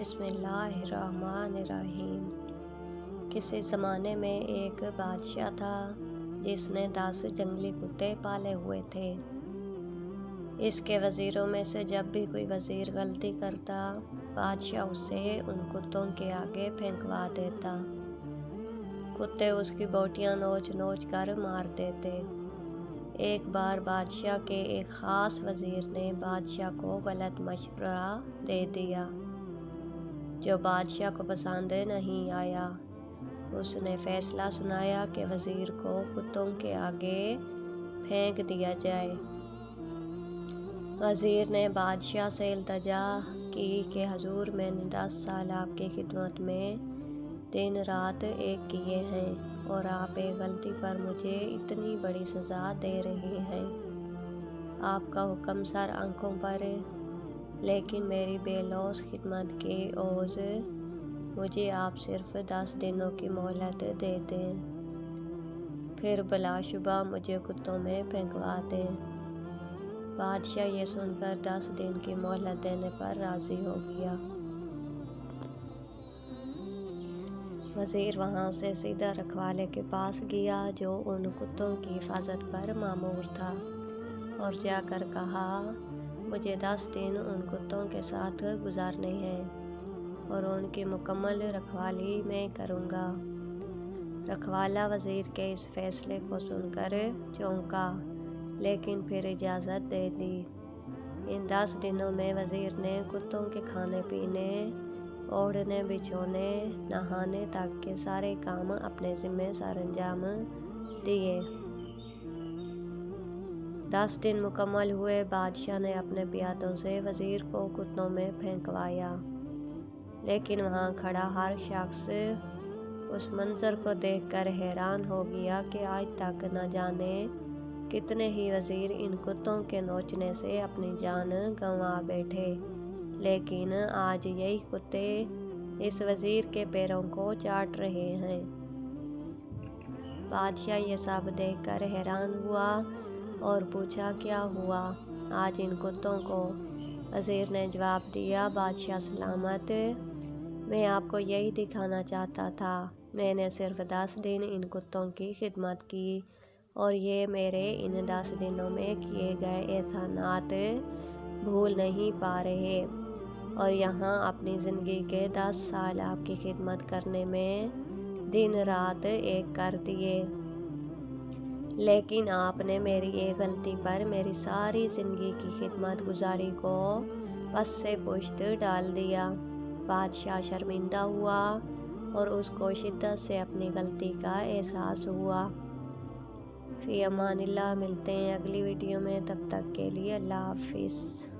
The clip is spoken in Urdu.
بسم اللہ الرحمن الرحیم۔ کسی زمانے میں ایک بادشاہ تھا جس نے 10 جنگلی کتے پالے ہوئے تھے۔ اس کے وزیروں میں سے جب بھی کوئی وزیر غلطی کرتا، بادشاہ اسے ان کتوں کے آگے پھینکوا دیتا۔ کتے اس کی بوٹیاں نوچ نوچ کر مار دیتے۔ ایک بار بادشاہ کے ایک خاص وزیر نے بادشاہ کو غلط مشورہ دے دیا جو بادشاہ کو پسند نہیں آیا۔ اس نے فیصلہ سنایا کہ وزیر کو کتوں کے آگے پھینک دیا جائے۔ وزیر نے بادشاہ سے التجا کی کہ حضور، میں نے 10 سال آپ کی خدمت میں دن رات ایک کیے ہیں اور آپ ایک غلطی پر مجھے اتنی بڑی سزا دے رہے ہیں۔ آپ کا حکم سر آنکھوں پر، لیکن میری بے لوث خدمت کے عوض مجھے آپ صرف 10 دنوں کی مہلت دے دیں، پھر بلا شبہ مجھے کتوں میں پھینکوا دیں۔ بادشاہ یہ سن کر 10 دن کی مہلت دینے پر راضی ہو گیا۔ وزیر وہاں سے سیدھا رکھوالے کے پاس گیا جو ان کتوں کی حفاظت پر مامور تھا، اور جا کر کہا، مجھے 10 دن ان کتوں کے ساتھ گزارنے ہیں اور ان کی مکمل رکھوالی میں کروں گا۔ رکھوالا وزیر کے اس فیصلے کو سن کر چونکا، لیکن پھر اجازت دے دی۔ ان 10 دنوں میں وزیر نے کتوں کے کھانے پینے، اوڑھنے بچھونے، نہانے تک کے سارے کام اپنے ذمہ سر انجام دیے۔ 10 دن مکمل ہوئے۔ بادشاہ نے اپنے پیادوں سے وزیر کو کتوں میں پھینکوایا، لیکن وہاں کھڑا ہر شخص اس منظر کو دیکھ کر حیران ہو گیا کہ آج تک نہ جانے کتنے ہی وزیر ان کتوں کے نوچنے سے اپنی جان گنوا بیٹھے، لیکن آج یہی کتے اس وزیر کے پیروں کو چاٹ رہے ہیں۔ بادشاہ یہ سب دیکھ کر حیران ہوا اور پوچھا، کیا ہوا آج ان کتوں کو؟ وزیر نے جواب دیا، بادشاہ سلامت، میں آپ کو یہی دکھانا چاہتا تھا۔ میں نے صرف 10 دن ان کتوں کی خدمت کی اور یہ میرے ان 10 دنوں میں کیے گئے احسانات بھول نہیں پا رہے، اور یہاں اپنی زندگی کے 10 سال آپ کی خدمت کرنے میں دن رات ایک کر دیے، لیکن آپ نے میری ایک غلطی پر میری ساری زندگی کی خدمت گزاری کو پس سے پشت ڈال دیا۔ بادشاہ شرمندہ ہوا اور اس کو شدت سے اپنی غلطی کا احساس ہوا۔ فی امان اللہ۔ ملتے ہیں اگلی ویڈیو میں، تب تک کے لیے اللہ حافظ۔